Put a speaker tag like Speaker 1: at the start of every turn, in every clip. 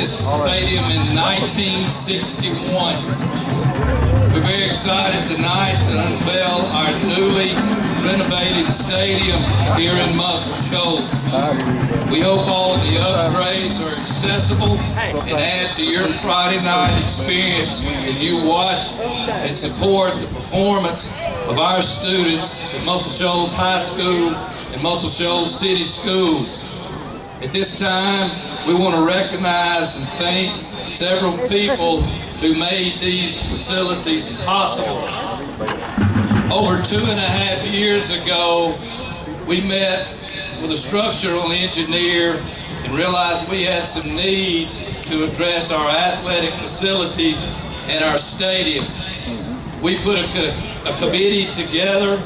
Speaker 1: this stadium in 1961. We're very excited tonight to unveil our newly renovated stadium here in Muscle Shoals. We hope all of the upgrades are accessible and add to your Friday night experience as you watch and support the performance of our students at Muscle Shoals High School and Muscle Shoals City Schools. At this time, we want to recognize and thank several people who made these facilities possible. Over 2.5 years ago, we met with a structural engineer and realized we had some needs to address our athletic facilities and our stadium. We put a committee together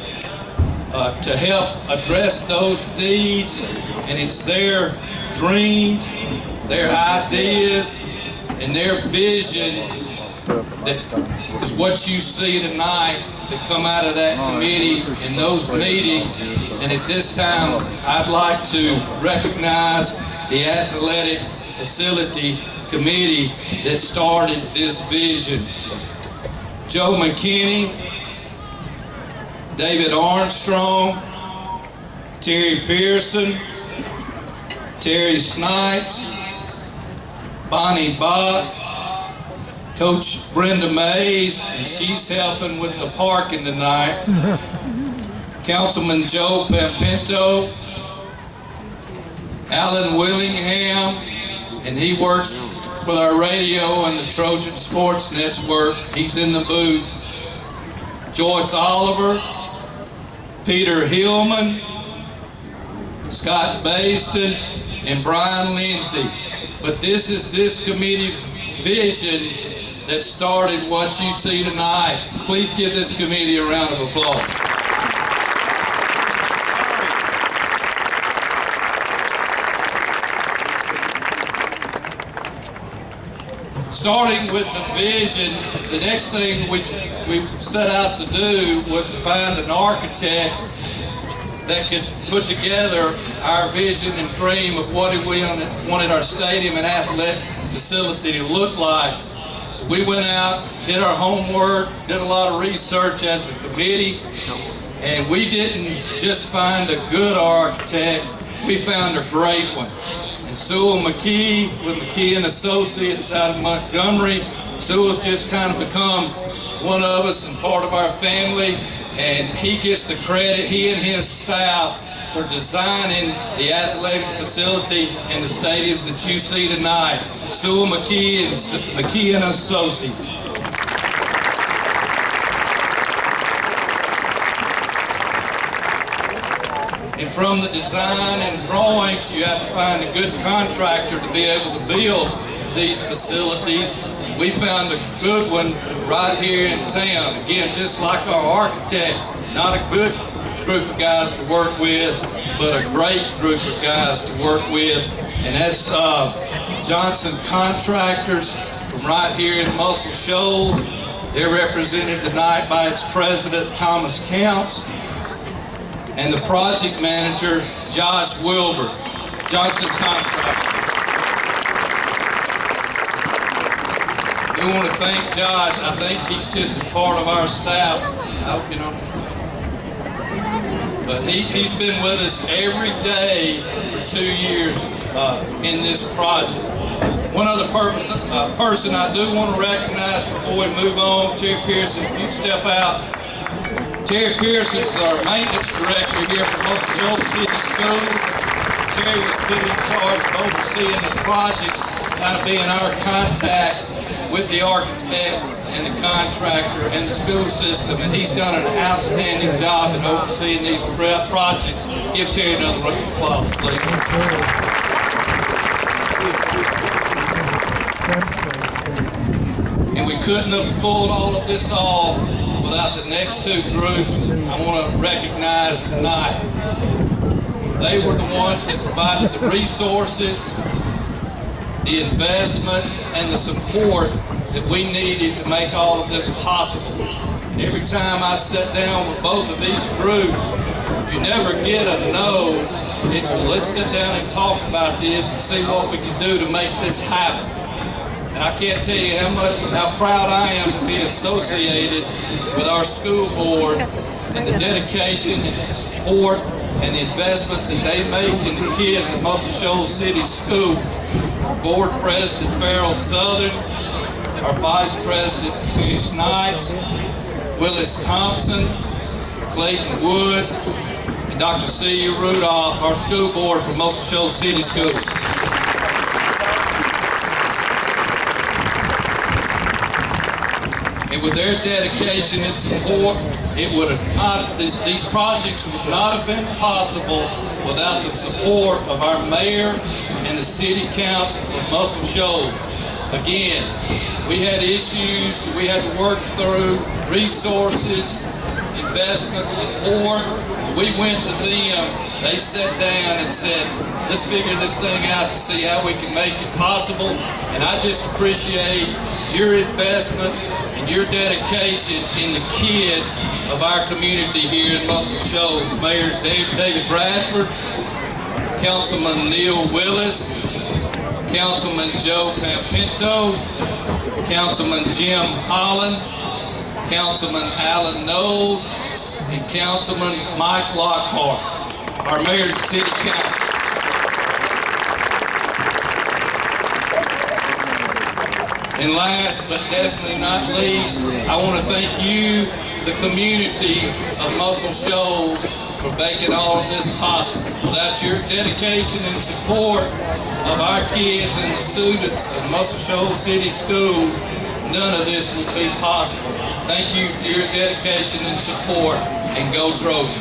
Speaker 1: to help address those needs, and it's their dreams, their ideas, and their vision that is what you see tonight that come out of that committee in those meetings. And at this time, I'd like to recognize the Athletic Facility Committee that started this vision. Joe McKinney, David Armstrong, Terry Pearson, Terry Snipes, Bonnie Bach, Coach Brenda Mays, and she's helping with the parking tonight, Councilman Joe Pampinto, Alan Willingham, and he works with our radio and the Trojan Sports Network. He's in the booth. Joyce Oliver, Peter Hillman, Scott Baston, and Brian Lindsay. But this is this committee's vision that started what you see tonight. Please give this committee a round of applause. Starting with the vision, the next thing which we set out to do was to find an architect that could put together our vision and dream of what we wanted our stadium and athletic facility to look like. So we went out, did our homework, did a lot of research as a committee, and we didn't just find a good architect, we found a great one. And Sewell McKee with McKee and Associates out of Montgomery. Sewell's just kind of become one of us and part of our family, and he gets the credit, he and his staff, for designing the athletic facility and the stadiums that you see tonight. Sewell McKee and McKee and Associates. And from the design and drawings, you have to find a good contractor to be able to build these facilities. We found a good one right here in town. Again, just like our architect, not a good group of guys to work with, but a great group of guys to work with. And that's Johnson Contractors from right here in Muscle Shoals. They're represented tonight by its president, Thomas Counts, and the project manager, Josh Wilbur, Johnson Contractors. We want to thank Josh. I think he's just a part of our staff. I hope you know. But he's been with us every day for 2 years in this project. One other person I do want to recognize before we move on, Terry Pearson, if you'd step out. Terry Pearson's our maintenance director here for Muscle Shoals City Schools. Terry was put in charge of overseeing the projects, kind of being our contact with the architect and the contractor and the school system, and he's done an outstanding job in overseeing these projects. Give Terry another round of applause, please. And we couldn't have pulled all of this off without the next two groups I want to recognize tonight. They were the ones that provided the resources, the investment, and the support that we needed to make all of this possible. Every time I sat down with both of these groups, you never get a no. It's let's sit down and talk about this and see what we can do to make this happen. And I can't tell you how proud I am to be associated with our school board and the dedication and support and the investment that they make in the kids at Muscle Shoals City Schools. Our board president, Farrell Southern, our vice president, T. Snipes, Willis Thompson, Clayton Woods, and Dr. C. Rudolph, our school board for Muscle Shoals City Schools. And with their dedication and support, these projects would not have been possible without the support of our mayor and the city council of Muscle Shoals. Again, we had issues that we had to work through, resources, investment, support. We went to them, they sat down and said, let's figure this thing out to see how we can make it possible. And I just appreciate your investment and your dedication in the kids of our community here in Muscle Shoals. Mayor David Bradford, Councilman Neil Willis, Councilman Joe Pinto, Councilman Jim Holland, Councilman Alan Knowles, and Councilman Mike Lockhart, our Mayor and City Council. And last but definitely not least, I want to thank you, the community of Muscle Shoals, for making all of this possible. Without your dedication and support of our kids and the students of Muscle Shoals City Schools, none of this would be possible. Thank you for your dedication and support, and go Trojans.